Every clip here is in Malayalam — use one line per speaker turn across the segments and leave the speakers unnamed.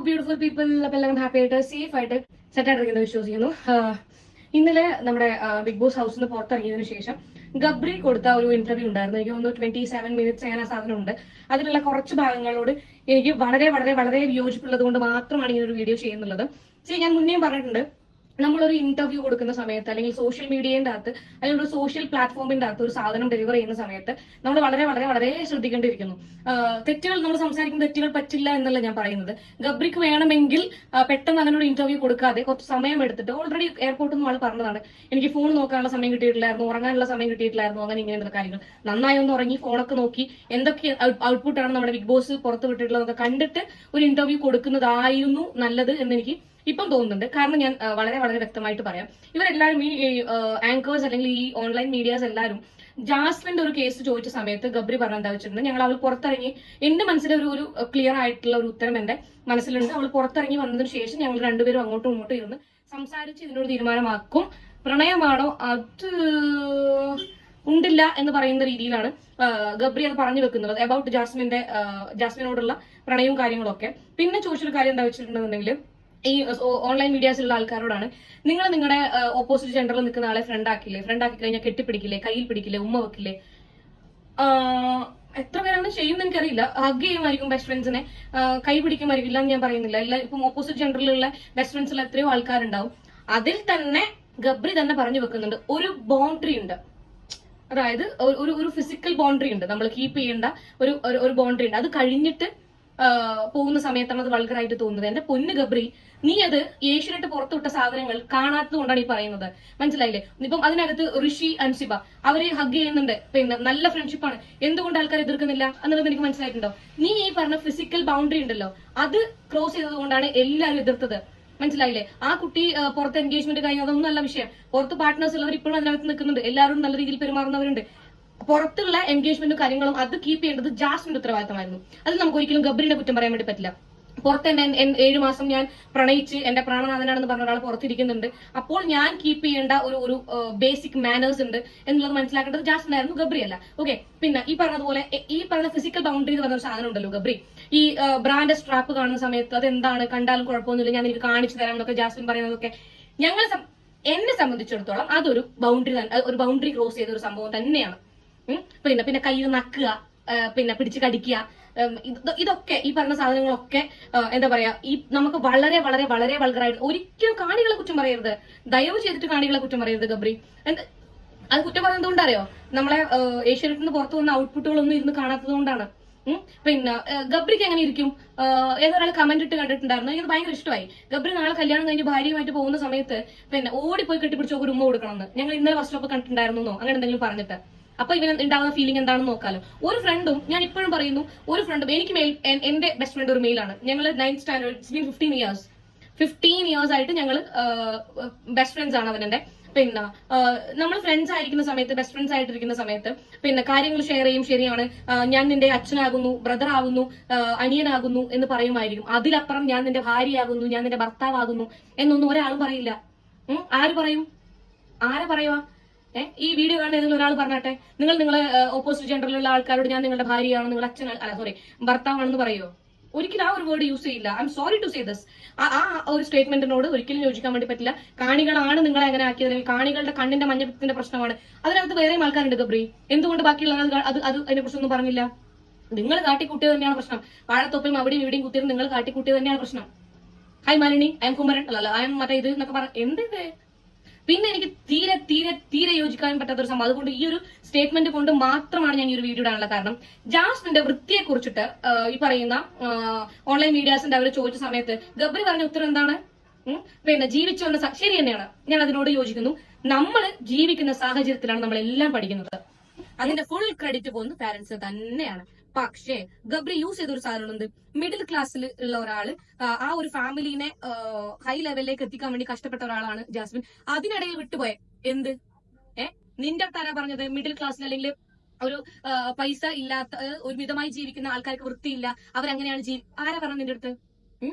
Beautiful people. അപ്പൊ എല്ലാവരും ഹാപ്പി ആയിട്ട് സേഫ് ആയിട്ട് സെറ്റ് ആയിട്ടിരിക്കുന്നത് വിശ്വസിക്കുന്നു. ഇന്നലെ നമ്മുടെ ബിഗ് ബോസ് ഹൗസിൽ നിന്ന് പുറത്തിറങ്ങിയതിനു ശേഷം ഗബ്രി കൊടുത്ത ഒരു ഇന്റർവ്യൂ ഉണ്ടായിരുന്നു. എനിക്ക് തോന്നുന്നു 27 മിനിറ്റ്സ് അങ്ങനെ സാധനം ഉണ്ട്. അതിലുള്ള കുറച്ച് ഭാഗങ്ങളോട് എനിക്ക് വളരെ വളരെ വളരെ വിയോജിപ്പുള്ളത് കൊണ്ട് മാത്രമാണ് ഈ ഒരു വീഡിയോ ചെയ്യുന്നുള്ളത്. ഞാൻ മുന്നേയും പറഞ്ഞിട്ടുണ്ട്, നമ്മളൊരു ഇന്റർവ്യൂ കൊടുക്കുന്ന സമയത്ത് അല്ലെങ്കിൽ സോഷ്യൽ മീഡിയന്റെ അകത്ത് അല്ലെങ്കിൽ ഒരു സോഷ്യൽ പ്ലാറ്റ്ഫോമിന്റെ അകത്ത് ഒരു സാധനം ഡെലിവർ ചെയ്യുന്ന സമയത്ത് നമ്മൾ വളരെ വളരെ വളരെ ശ്രദ്ധിക്കേണ്ടിയിരിക്കുന്നു. തെറ്റുകൾ നമ്മൾ സംസാരിക്കുന്ന തെറ്റുകൾ പറ്റില്ല എന്നല്ല ഞാൻ പറയുന്നത്. ഗബ്രിക്ക് വേണമെങ്കിൽ പെട്ടെന്ന് അങ്ങനെ ഒരു ഇന്റർവ്യൂ കൊടുക്കാതെ കുറച്ച് സമയം എടുത്തിട്ട്, ഓൾറെഡി എയർപോർട്ടിൽ നിന്ന് ആൾ പറഞ്ഞതാണ്, എനിക്ക് ഫോൺ നോക്കാനുള്ള സമയം കിട്ടിയിട്ടില്ലായിരുന്നു, ഉറങ്ങാനുള്ള സമയം കിട്ടിയിട്ടില്ലായിരുന്നു, അങ്ങനെ ഇങ്ങനെയുള്ള കാര്യങ്ങൾ. നന്നായി ഒന്ന് ഉറങ്ങി ഫോണൊക്കെ നോക്കി എന്തൊക്കെ ഔട്ട്പുട്ടാണ് നമ്മുടെ ബിഗ് ബോസ് പുറത്ത് വിട്ടിട്ടുള്ളതൊക്കെ കണ്ടിട്ട് ഒരു ഇന്റർവ്യൂ കൊടുക്കുന്നതായിരുന്നു നല്ലത് എന്ന് എനിക്ക് ഇപ്പം തോന്നുന്നുണ്ട്. കാരണം ഞാൻ വളരെ വളരെ വ്യക്തമായിട്ട് പറയാം, ഇവരെല്ലാവരും ഈ ആങ്കേഴ്സ് അല്ലെങ്കിൽ ഈ ഓൺലൈൻ മീഡിയാസ് എല്ലാവരും ജാസ്മിന്റെ ഒരു കേസ് ചോദിച്ച സമയത്ത് ഗബ്രി പറഞ്ഞ എന്താ വെച്ചിട്ടുണ്ട്, ഞങ്ങൾ അവൾ പുറത്തിറങ്ങി, എന്റെ മനസ്സിലെ ഒരു ക്ലിയർ ആയിട്ടുള്ള ഒരു ഉത്തരം എന്റെ മനസ്സിലുണ്ട്. അവൾ പുറത്തിറങ്ങി വന്നതിന് ശേഷം ഞങ്ങൾ രണ്ടുപേരും അങ്ങോട്ടും ഇങ്ങോട്ടും ഇരുന്ന് സംസാരിച്ച് ഇതിനൊരു തീരുമാനമാക്കും. പ്രണയമാണോ അത് ഉണ്ടില്ല എന്ന് പറയുന്ന രീതിയിലാണ് ഗബ്രി അത് പറഞ്ഞു വെക്കുന്നത് അബൌട്ട് ജാസ്മിനോടുള്ള പ്രണയവും കാര്യങ്ങളൊക്കെ. പിന്നെ ചോദിച്ചൊരു കാര്യം എന്താ വെച്ചിട്ടുണ്ടെന്നുണ്ടെങ്കിൽ, ഈ ഓൺലൈൻ മീഡിയാസിലുള്ള ആൾക്കാരോടാണ്, നിങ്ങൾ നിങ്ങളുടെ ഓപ്പോസിറ്റ് ജെൻഡറിൽ നിൽക്കുന്ന ആളെ ഫ്രണ്ട് ആക്കി കഴിഞ്ഞാൽ കെട്ടിപ്പിടിക്കില്ലേ, കയ്യിൽ പിടിക്കില്ലേ, ഉമ്മ വെക്കില്ലേ? എത്ര പേരാണ് ചെയ്യുന്നത് എനിക്കറിയില്ല. ഹഗ് ചെയ്യുമായിരിക്കും ബെസ്റ്റ് ഫ്രണ്ട്സിനെ, കൈ പിടിക്കുമായിരിക്കും, ഇല്ലാന്ന് ഞാൻ പറയുന്നില്ല. ഇപ്പം ഓപ്പോസിറ്റ് ജെൻഡറിലുള്ള ബെസ്റ്റ് ഫ്രണ്ട്സിൽ എത്രയോ ആൾക്കാരുണ്ടാവും. അതിൽ തന്നെ ഗബ്രി തന്നെ പറഞ്ഞു വെക്കുന്നുണ്ട്, ഒരു ബൗണ്ടറി ഉണ്ട്. അതായത് ഒരു ഫിസിക്കൽ ബൗണ്ടറി ഉണ്ട്, നമ്മൾ കീപ്പ് ചെയ്യേണ്ട ഒരു ബൗണ്ടറി ഉണ്ട്. അത് കഴിഞ്ഞിട്ട് പോകുന്ന സമയത്താണ് അത് വൾഗറായിട്ട് തോന്നുന്നത്. എന്റെ പൊന്ന് ഗബ്രി, നീ അത് ഏഷ്യനിട്ട് പുറത്തുവിട്ട സാധനങ്ങൾ കാണാത്തത് കൊണ്ടാണ് ഈ പറയുന്നത്, മനസ്സിലായില്ലേ? ഇപ്പം അതിനകത്ത് ഋഷി അൻസിബ അവര് ഹഗ് ചെയ്യുന്നുണ്ട്, പിന്നെ നല്ല ഫ്രണ്ട്ഷിപ്പാണ്, എന്തുകൊണ്ട് ആൾക്കാർ എതിർക്കുന്നില്ല എന്നുള്ളത് എനിക്ക് മനസ്സിലായിട്ടുണ്ടോ? നീ ഈ പറഞ്ഞ ഫിസിക്കൽ ബൗണ്ടറി ഉണ്ടല്ലോ, അത് ക്രോസ് ചെയ്തത് കൊണ്ടാണ് എല്ലാവരും എതിർത്തത്, മനസ്സിലായില്ലേ? ആ കുട്ടി പുറത്ത് എൻഗേജ്മെന്റ് കഴിഞ്ഞ അതൊന്നും അല്ല വിഷയം. പുറത്ത് പാർട്ട്നേഴ്സ് ഉള്ളവർ ഇപ്പോഴും അതിനകത്ത് നിൽക്കുന്നുണ്ട്, എല്ലാവരും നല്ല രീതിയിൽ പെരുമാറുന്നവരുണ്ട്. പുറത്തുള്ള എൻഗേജ്മെന്റും കാര്യങ്ങളും അത് കീപ്പ് ചെയ്യേണ്ടത് ജാസ്മിന്റെ ഉത്തരവാദിത്തമായിരുന്നു. അത് നമുക്ക് ഒരിക്കലും ഗബ്രിനെ കുറ്റം പറയാൻ വേണ്ടി പറ്റില്ല. പുറത്ത് 7 മാസം ഞാൻ പ്രണയിച്ച് എന്റെ പ്രാണനാഥനാണെന്ന് പറഞ്ഞ ഒരാൾ പുറത്തിരിക്കുന്നുണ്ട്. അപ്പോൾ ഞാൻ കീപ്പ് ചെയ്യേണ്ട ഒരു ബേസിക് മാനേഴ്സ് ഉണ്ട് എന്നുള്ളത് മനസ്സിലാക്കേണ്ടത് ജാസ്മിനായിരുന്നു, ഗബ്രി അല്ല. ഓക്കെ, പിന്നെ ഈ പറഞ്ഞതുപോലെ ഈ പറഞ്ഞ ഫിസിക്കൽ ബൗണ്ടറി എന്ന് പറഞ്ഞ ഒരു സാധനം ഉണ്ടല്ലോ ഗബ്രി, ഈ ബ്രാൻഡ് സ്ട്രാപ്പ് കാണുന്ന സമയത്ത് അതെന്താണ്, കണ്ടാലും കുഴപ്പമൊന്നുമില്ല, ഞാൻ എനിക്ക് കാണിച്ചു തരാം എന്നൊക്കെ ജാസ്മിൻ പറയുന്നതൊക്കെ എന്നെ സംബന്ധിച്ചിടത്തോളം അതൊരു ബൗണ്ടറി ക്രോസ് ചെയ്ത ഒരു സംഭവം തന്നെയാണ്. പിന്നെ കയ്യിൽ നക്കുക, പിന്നെ പിടിച്ച് കടിക്കുക, ഇതൊക്കെ ഈ പറഞ്ഞ സാധനങ്ങളൊക്കെ എന്താ പറയാ, ഈ നമുക്ക് വളരെ വളരെ വളരെ വൾഗറായിട്ട്. ഒരിക്കലും കാണികളെ കുറ്റം പറയരുത്, ദയവ് ചെയ്തിട്ട് കാണികളെ കുറ്റം പറയരുത് ഗബ്രി. അത് കുറ്റം പറയുന്നത് കൊണ്ടറിയോ, നമ്മളെ ഏഷ്യാനെറ്റിൽ നിന്ന് പുറത്തു വന്ന ഔട്ട്പുട്ടുകളൊന്നും ഇരുന്ന് കാണാത്തത് കൊണ്ടാണ്. പിന്നെ ഗബ്രിക്ക് എങ്ങനെ ഇരിക്കും? ഏതൊരാൾ കമന്റ് ഇട്ട് കണ്ടിട്ടുണ്ടായിരുന്നു, എനിക്ക് ഭയങ്കര ഇഷ്ടമായി. ഗബ്രി നാളെ കല്യാണം കഴിഞ്ഞ് ഭാര്യയുമായിട്ട് പോകുന്ന സമയത്ത് പിന്നെ ഓടിപ്പോയി കെട്ടിപ്പിടിച്ച് ഒരു ഉമ്മ കൊടുക്കണമെന്ന് ഞങ്ങൾ ഇന്നലെ ഫസ്റ്റ് സ്റ്റോപ്പ് കണ്ടിട്ടുണ്ടായിരുന്നോ, അങ്ങനെ എന്തെങ്കിലും പറഞ്ഞിട്ട്. അപ്പൊ ഇവന് ഉണ്ടാകുന്ന ഫീലിംഗ് എന്താണെന്ന് നോക്കാലോ. ഒരു ഫ്രണ്ടും, ഞാൻ ഇപ്പോഴും പറയുന്നു, ഒരു ഫ്രണ്ടും എനിക്ക് എന്റെ ബെസ്റ്റ് ഫ്രണ്ട് ഒരു മെയിലാണ്. ഞങ്ങൾ 9th സ്റ്റാൻഡേർഡ് 15 ഇയേഴ്സ് ആയിട്ട് ഞങ്ങൾ ബെസ്റ്റ് ഫ്രണ്ട്സ് ആണ് അവനെ. പിന്നെ നമ്മൾ ഫ്രണ്ട്സ് ആയിരിക്കുന്ന സമയത്ത്, ബെസ്റ്റ് ഫ്രണ്ട്സ് ആയിട്ടിരിക്കുന്ന സമയത്ത് പിന്നെ കാര്യങ്ങൾ ഷെയർ ചെയ്യും. ശരിയാണ്, ഞാൻ നിന്റെ അച്ഛനാകുന്നു, ബ്രദർ ആകുന്നു, അനിയനാകുന്നു എന്ന് പറയുമായിരിക്കും. അതിലപ്പുറം ഞാൻ നിന്റെ ഭാര്യയാകുന്നു, ഞാൻ നിന്റെ ഭർത്താവാകുന്നു എന്നൊന്നും ഒരാളും പറയില്ല. ആര് പറയും? ആരെ പറയുക? ഈ വീഡിയോ കാണുന്ന ഏതെങ്കിലും ഒരാൾ പറഞ്ഞാട്ടെ, നിങ്ങളെ ഓപ്പോസിറ്റ് ജെൻഡറിലുള്ള ആൾക്കാരോട് ഞാൻ നിങ്ങളുടെ ഭാര്യയാണ്, നിങ്ങളുടെ ഭർത്താവാണെന്ന് പറയുമോ? ഒരിക്കലും ആ ഒരു വേർഡ് യൂസ് ചെയ്യില്ല. I'm sorry to say this. ആ ഒരു സ്റ്റേറ്റ്മെന്റിനോട് ഒരിക്കലും യോജിക്കാൻ വേണ്ടി പറ്റില്ല. കാണികളാണ് നിങ്ങളെ അങ്ങനെ ആക്കിയത്, അല്ലെങ്കിൽ കാണികളുടെ കണ്ണിന്റെ മഞ്ഞപ്പിത്തത്തിന്റെ പ്രശ്നമാണ്. അതിനകത്ത് വേറെയും ആൾക്കാരുണ്ട് ഗബ്രി, എന്തുകൊണ്ട് ബാക്കിയുള്ള അതിനെ കുറിച്ചൊന്നും പറഞ്ഞില്ല? നിങ്ങൾ കാട്ടിക്കൂട്ടിയത് തന്നെയാണ് പ്രശ്നം. വാഴത്തൊപ്പയും അവിടെയും ഇവിടെയും കുത്തിയത് നിങ്ങൾ കാട്ടിക്കൂട്ടിയത് തന്നെയാണ് പ്രശ്നം. Hi Malini, I M Kumaran, അല്ല ഐ എം മറ്റേ ഇത് എന്നൊക്കെ പറ, എന്ത്? പിന്നെ എനിക്ക് തീരെ തീരെ തീരെ യോജിക്കാൻ പറ്റാത്ത ഒരു സംഭവം. അതുകൊണ്ട് ഈ ഒരു സ്റ്റേറ്റ്മെന്റ് കൊണ്ട് മാത്രമാണ് ഞാൻ ഈ ഒരു വീഡിയോ ഇടാനുള്ള കാരണം. ജാസ്മിന്റെ വൃത്തിയെ കുറിച്ചിട്ട് ഈ പറയുന്ന ഓൺലൈൻ മീഡിയാസിന്റെ അവർ ചോദിച്ച സമയത്ത് ഗബ്രി പറഞ്ഞ ഉത്തരം എന്താണ്? പിന്നെ ജീവിച്ചു വന്ന ശരി തന്നെയാണ്, ഞാൻ അതിനോട് യോജിക്കുന്നു. നമ്മൾ ജീവിക്കുന്ന സാഹചര്യത്തിലാണ് നമ്മളെല്ലാം പഠിക്കുന്നത്. അതിന്റെ ഫുൾ ക്രെഡിറ്റ് പോകുന്നത് പാരന്റ്സിന് തന്നെയാണ്. പക്ഷേ ഗബ്രി യൂസ് ചെയ്ത ഒരു സാധനമുണ്ട്. മിഡിൽ ക്ലാസ്സിൽ ഉള്ള ഒരാള് ആ ഒരു ഫാമിലിനെ ഹൈ ലെവലിലേക്ക് എത്തിക്കാൻ വേണ്ടി കഷ്ടപ്പെട്ട ഒരാളാണ് ജാസ്മിൻ. അതിനിടയിൽ വിട്ടുപോയ എന്ത്? നിന്റെ അടുത്ത് ആരാ പറഞ്ഞത് മിഡിൽ ക്ലാസ്സിൽ അല്ലെങ്കിൽ ഒരു പൈസ ഇല്ലാത്ത ഒരു മിതമായി ജീവിക്കുന്ന ആൾക്കാർക്ക് വൃത്തിയില്ല, അവരങ്ങനെയാണ് ആരാ പറഞ്ഞത് നിന്റെ അടുത്ത്?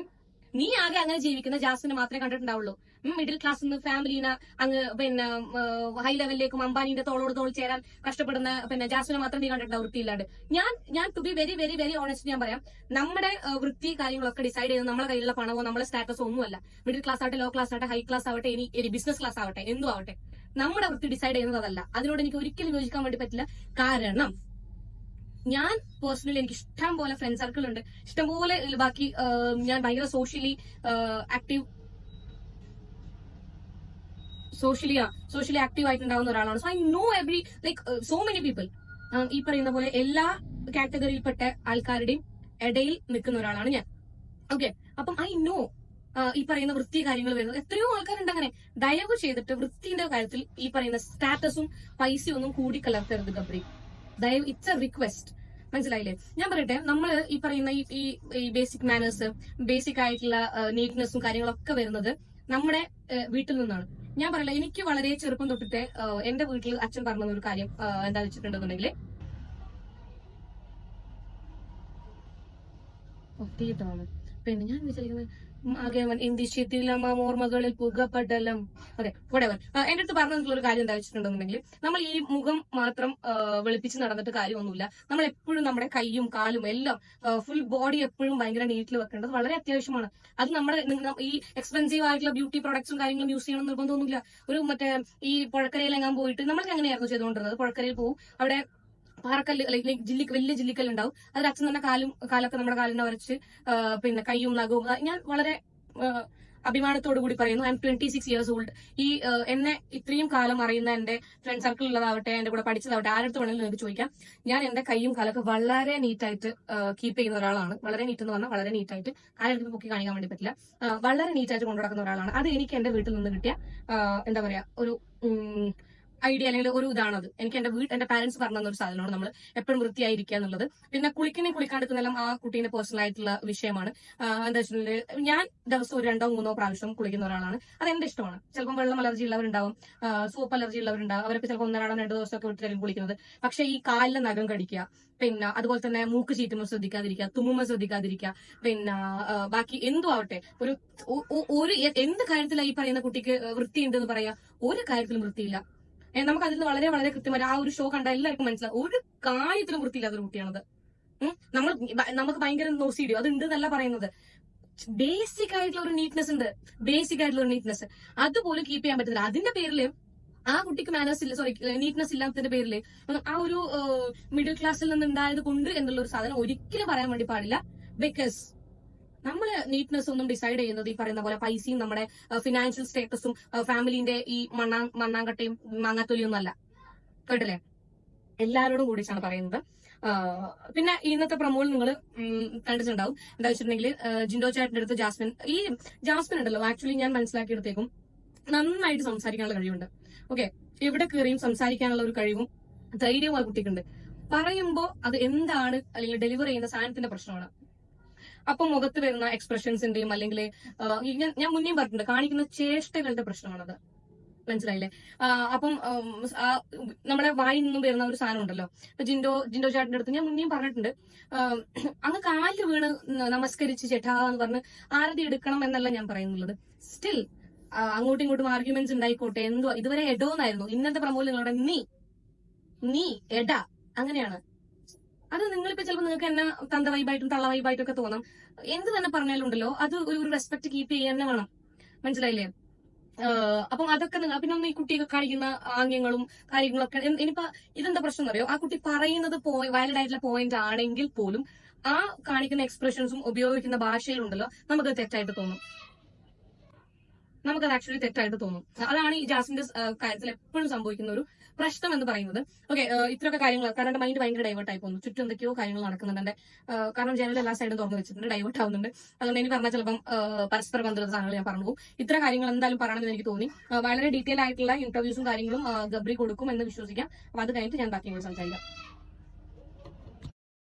നീ ആകെ അങ്ങനെ ജീവിക്കുന്ന ജാസ്മിനെ മാത്രമേ കണ്ടിട്ടുണ്ടാവുള്ളൂ. മിഡിൽ ക്ലാസ് നിന്ന് ഫാമിലിനെ അങ്ങ് പിന്നെ ഹൈ ലെവലിലേക്കും അംബാനിന്റെ തോളോട് തോൾ ചേരാൻ കഷ്ടപ്പെടുന്ന പിന്നെ ജാസ്മിനെ മാത്രം നീ കണ്ടിട്ടുണ്ടാവും വൃത്തിയില്ലാണ്ട്. ഞാൻ to be very very very honest ഞാൻ പറയാം, നമ്മുടെ വൃത്തി കാര്യങ്ങളൊക്കെ ഡിസൈഡ് ചെയ്യുന്നത് നമ്മുടെ കയ്യിലുള്ള പണമോ നമ്മുടെ സ്റ്റാറ്റസോ ഒന്നുമല്ല. മിഡിൽ ക്ലാസ് ആവട്ടെ, ലോ ക്ലാസ് ആവട്ടെ, ഹൈ ക്ലാസ് ആവട്ടെ, ഇനി ബിസിനസ് ക്ലാസ് ആവട്ടെ, എന്തും ആവട്ടെ, നമ്മുടെ വൃത്തി ഡിസൈഡ് ചെയ്യുന്നത് അതല്ല. അതിനോട് എനിക്ക് ഒരിക്കലും യോജിക്കാൻ വേണ്ടി പറ്റില്ല. കാരണം ഞാൻ പേഴ്സണലി എനിക്ക് ഇഷ്ടം പോലെ ഫ്രണ്ട് സർക്കിൾ ഉണ്ട്, ഇഷ്ടംപോലെ ബാക്കി ഞാൻ ഭയങ്കര സോഷ്യലി ആക്റ്റീവ് ആയിട്ടുണ്ടാവുന്ന ഒരാളാണ്. So I know every so many people. ഈ പറയുന്ന പോലെ എല്ലാ കാറ്റഗറിയിൽപ്പെട്ട ആൾക്കാരുടെയും ഇടയിൽ നിൽക്കുന്ന ഒരാളാണ് ഞാൻ. ഓക്കെ, അപ്പം ഐ നോ ഈ പറയുന്ന വൃത്തി കാര്യങ്ങൾ വരുന്നത് എത്രയോ ആൾക്കാരുണ്ട്. അങ്ങനെ ദയവ് ചെയ്തിട്ട് വൃത്തിന്റെ കാര്യത്തിൽ ഈ പറയുന്ന സ്റ്റാറ്റസും പൈസയും ഒന്നും കൂടിക്കലർത്തരുത് ഗബ്രി. ദയവ്, ഇറ്റ്സ് എ റിക്വസ്റ്റ്. മനസ്സിലായില്ലേ? ഞാൻ പറയട്ടെ, നമ്മൾ ഈ പറയുന്ന ഈ ബേസിക് മാനേഴ്സ്, ബേസിക് ആയിട്ടുള്ള നീറ്റ്നെസ്സും കാര്യങ്ങളൊക്കെ വരുന്നത് നമ്മുടെ വീട്ടിൽ നിന്നാണ്. ഞാൻ പറയില്ല, എനിക്ക് വളരെ ചെറുപ്പം തൊട്ടിട്ട് എന്റെ വീട്ടിൽ അച്ഛൻ പറഞ്ഞ ഒരു കാര്യം എന്താ വെച്ചിട്ടുണ്ടെന്നുണ്ടെങ്കിൽ, പിന്നെ ഞാൻ വിചാരിക്കുന്നത് എന്തിശിത്തിലമ്മ ഓർമ്മകളിൽ പുകപടലം, അതെ വടവർ എന്റെ അടുത്ത് പറഞ്ഞിട്ടുള്ള ഒരു കാര്യം എന്താ വെച്ചിട്ടുണ്ടെന്നുണ്ടെങ്കിൽ, നമ്മൾ ഈ മുഖം മാത്രം വെളുപ്പിച്ച് നടന്നിട്ട് കാര്യമൊന്നുമില്ല. നമ്മൾ എപ്പോഴും നമ്മുടെ കൈയും കാലും എല്ലാം ഫുൾ ബോഡി എപ്പോഴും ഭയങ്കര നീറ്റിൽ വെക്കേണ്ടത് വളരെ അത്യാവശ്യമാണ്. അത് നമ്മുടെ ഈ എക്സ്പെൻസീവ് ആയിട്ടുള്ള ബ്യൂട്ടി പ്രോഡക്ട്സും കാര്യങ്ങളും യൂസ് ചെയ്യണം നിർബന്ധമൊന്നുമില്ല. ഒരു മറ്റേ ഈ പുഴക്കരയിലെങ്ങാൻ പോയിട്ട് നമ്മൾക്ക് എങ്ങനെയായിരുന്നു ചെയ്തുകൊണ്ടിരുന്നത്? പുഴക്കരയിൽ പോകും, അവിടെ പാറക്കല്ല് വലിയ ജില്ലിക്കല്ല് ഉണ്ടാവും, അതിൽ അച്ഛൻ തന്നെ കാലൊക്കെ നമ്മുടെ കാലിനെ വരച്ച് പിന്നെ കയ്യും നഖവും. ഞാൻ വളരെ അഭിമാനത്തോടു കൂടി പറയുന്നു, ഐ എം 26 years old. ഈ എന്നെ ഇത്രയും കാലം അറിയുന്ന എന്റെ ഫ്രണ്ട് സർക്കിൾ ഉള്ളതാവട്ടെ, എന്റെ കൂടെ പഠിച്ചതാവട്ടെ, ആരടുത്ത് വേണമെങ്കിലും നിങ്ങൾക്ക് ചോദിക്കാം, ഞാൻ എന്റെ കയ്യും കാലൊക്കെ വളരെ നീറ്റായിട്ട് കീപ്പ് ചെയ്യുന്ന ഒരാളാണ്. വളരെ നീറ്റ് എന്ന് പറഞ്ഞാൽ വളരെ നീറ്റായിട്ട്, ആരെടുത്ത് പൊക്കി കാണിക്കാൻ വേണ്ടി പറ്റില്ല, വളരെ നീറ്റായിട്ട് കൊണ്ടു നടക്കുന്ന ഒരാളാണ്. അത് എനിക്ക് എന്റെ വീട്ടിൽ നിന്ന് കിട്ടിയ എന്താ പറയാ ഒരു ഐഡിയ അല്ലെങ്കിൽ ഒരു ഇതാണത്. എനിക്ക് എന്റെ പാരന്റ്സ് പറഞ്ഞു തന്ന ഒരു സാധനമാണ് നമ്മൾ എപ്പോഴും വൃത്തിയായിരിക്കുക എന്നുള്ളത്. പിന്നെ കുളിക്കാണ്ടിരിക്കുന്നെല്ലാം ആ കുട്ടീന്റെ പേഴ്സണൽ ആയിട്ടുള്ള വിഷയമാണ്. എന്താ വെച്ചിട്ടുണ്ടെങ്കിൽ, ഞാൻ ദിവസം ഒരു 2-3 പ്രാവശ്യം കുളിക്കുന്ന ഒരാളാണ്. അത് എന്റെ ഇഷ്ടമാണ്. ചിലപ്പോൾ വെള്ളം അലർജി ഉള്ളവരുണ്ടാവും, സോപ്പ് അലർജി ഉള്ളവരുണ്ടാവും, അവരൊക്കെ ചിലപ്പോൾ 1-2 ദിവസമൊക്കെ വിട്ടിട്ടായിരിക്കും കുളിക്കുന്നത്. പക്ഷെ ഈ കാലിലെ നഖം കടിക്കുക, പിന്നെ അതുപോലെ തന്നെ മൂക്ക് ചീറ്റുമ്പോൾ ശ്രദ്ധിക്കാതിരിക്കുക, തുമ്മുമ്പോൾ ശ്രദ്ധിക്കാതിരിക്കുക, പിന്നെ ബാക്കി എന്തും ആവട്ടെ, ഒരു എന്ത് കാര്യത്തിലാണ് ഈ പറയുന്ന കുട്ടിക്ക് വൃത്തിയുണ്ടെന്ന് പറയാ? ഒരു കാര്യത്തിലും വൃത്തിയില്ല. നമുക്ക് അതിൽ വളരെ വളരെ കൃത്യമായി ആ ഒരു ഷോ കണ്ട എല്ലാവർക്കും മനസ്സിലാവും, ഒരു കാര്യത്തിലും വൃത്തിയില്ലാത്തൊരു കുട്ടിയാണത്. നമുക്ക് ഭയങ്കര നോസിഡിയോ അത് ഉണ്ട് എന്നല്ല പറയുന്നത്, ബേസിക് ആയിട്ടുള്ള ഒരു നീറ്റ്നെസ് ഉണ്ട്, ബേസിക് ആയിട്ടുള്ള ഒരു നീറ്റ്നെസ് അതുപോലും കീപ്പ് ചെയ്യാൻ പറ്റുന്നില്ല. അതിന്റെ പേരില് ആ കുട്ടിക്ക് മാനേഴ്സ് ഇല്ല, സോറി നീറ്റ്നെസ് ഇല്ലാത്തതിന്റെ പേരില് ആ ഒരു മിഡിൽ ക്ലാസ്സിൽ നിന്ന് ഉണ്ടായത് കൊണ്ട് എന്നുള്ള ഒരു സാധനം ഒരിക്കലും പറയാൻ വേണ്ടി പാടില്ല. ബിക്കോസ് നമ്മള് നീറ്റ്നെസ് ഒന്നും ഡിസൈഡ് ചെയ്യുന്നത് ഈ പറയുന്ന പോലെ പൈസയും നമ്മുടെ ഫിനാൻഷ്യൽ സ്റ്റേറ്റസും ഫാമിലിന്റെ ഈ മണ്ണാങ്കട്ടയും മാങ്ങാത്തൊലിയൊന്നും അല്ല. കേട്ടില്ലേ? എല്ലാവരോടും കൂടിച്ചാണ് പറയുന്നത്. പിന്നെ ഇന്നത്തെ പ്രമോൾ നിങ്ങൾ കണ്ടിട്ടുണ്ടാവും. എന്താ വെച്ചിട്ടുണ്ടെങ്കിൽ, ജിൻഡോ ചേട്ടന്റെ അടുത്ത് ജാസ്മിൻ ഉണ്ടല്ലോ, ആക്ച്വലി ഞാൻ മനസ്സിലാക്കിയെടുത്തേക്കും നന്നായിട്ട് സംസാരിക്കാനുള്ള കഴിവുണ്ട്. ഓക്കെ, എവിടെ കയറിയും സംസാരിക്കാനുള്ള ഒരു കഴിവും ധൈര്യവും ആ കുട്ടിക്കുണ്ട്. പറയുമ്പോ അത് എന്താണ് അല്ലെങ്കിൽ ഡെലിവർ ചെയ്യുന്ന സാധനത്തിന്റെ പ്രശ്നമാണ്. അപ്പം മുഖത്ത് വരുന്ന എക്സ്പ്രഷൻസിന്റെയും അല്ലെങ്കിൽ ഞാൻ മുന്നേയും പറഞ്ഞിട്ടുണ്ട്, കാണിക്കുന്ന ചേഷ്ടകളുടെ പ്രശ്നമാണത്. മനസ്സിലായില്ലേ? അപ്പം നമ്മുടെ വായിൽ നിന്നും വരുന്ന ഒരു സാധനം ഉണ്ടല്ലോ, ജിൻഡോ ചാട്ടിന്റെ അടുത്ത് ഞാൻ മുന്നേയും പറഞ്ഞിട്ടുണ്ട്, അങ്ങ് കാലിൽ വീണ് നമസ്കരിച്ച് ചേട്ടാ എന്ന് പറഞ്ഞ് ആരതി എടുക്കണം എന്നല്ല ഞാൻ പറയുന്നുള്ളത്. സ്റ്റിൽ അങ്ങോട്ടും ഇങ്ങോട്ടും ആർഗ്യുമെന്റ്സ് ഉണ്ടായിക്കോട്ടെ, എന്തോ ഇതുവരെ എഡോന്നായിരുന്നു. ഇന്നത്തെ പ്രമോല് നിങ്ങളുടെ നീ എടാ അങ്ങനെയാണ്. അത് നിങ്ങളിപ്പോ ചിലപ്പോൾ നിങ്ങൾക്ക് എന്നെ തന്ത വൈബായിട്ടും തള്ള വൈബായിട്ടും ഒക്കെ തോന്നാം. എന്ത് തന്നെ പറഞ്ഞാലും ഉണ്ടല്ലോ, അത് ഒരു റെസ്പെക്ട് കീപ്പ് ചെയ്യാൻ തന്നെ വേണം. മനസ്സിലായില്ലേ? അപ്പം അതൊക്കെ പിന്നെ ഒന്ന് ഈ കുട്ടിയൊക്കെ കാണിക്കുന്ന ആംഗ്യങ്ങളും കാര്യങ്ങളൊക്കെ ഇനിയിപ്പോ ഇതെന്താ പ്രശ്നം എന്നറിയോ? ആ കുട്ടി പറയുന്നത് വാലിഡ് ആയിട്ടുള്ള പോയിന്റ് ആണെങ്കിൽ പോലും ആ കാണിക്കുന്ന എക്സ്പ്രഷൻസും ഉപയോഗിക്കുന്ന ഭാഷയിലുണ്ടല്ലോ, നമുക്കത് തെറ്റായിട്ട് തോന്നും. നമുക്കത് ആക്ച്വലി തെറ്റായിട്ട് തോന്നും. അതാണ് ഈ ജാസ്മിന്റെ കാര്യത്തിൽ എപ്പോഴും സംഭവിക്കുന്ന ഒരു പ്രശ്നം എന്ന് പറയുന്നത്. ഓക്കെ, ഇത്രയൊക്കെ കാര്യങ്ങൾ, കാരണം എന്റെ മൈൻഡ് ഭയങ്കര ഡൈവേർട്ട് ആയി പോകുന്നു. ചുറ്റും എന്തൊക്കെയോ കാര്യങ്ങൾ നടക്കുന്നുണ്ട് എന്റെ, കാരണം ജനൽ എല്ലാ സൈഡും തുറന്നു വെച്ചിട്ടുണ്ട്, ഡൈവേർട്ട് ആവുന്നുണ്ട്. അതുകൊണ്ട് എനിക്ക് പറഞ്ഞാൽ ചിലപ്പം പരസ്പര ബന്ധമുള്ള സാധനങ്ങൾ ഞാൻ പറഞ്ഞു പോകും. ഇത്ര കാര്യങ്ങൾ എന്തായാലും പറയണമെന്ന് എനിക്ക് തോന്നി. വളരെ ഡീറ്റെയിൽ ആയിട്ടുള്ള ഇന്റർവ്യൂസും കാര്യങ്ങളും ഗബ്രി കൊടുക്കും എന്ന് വിശ്വസിക്കാം. അപ്പൊ അത് കഴിഞ്ഞിട്ട് ഞാൻ ബാക്കി സംസാരിക്കാം.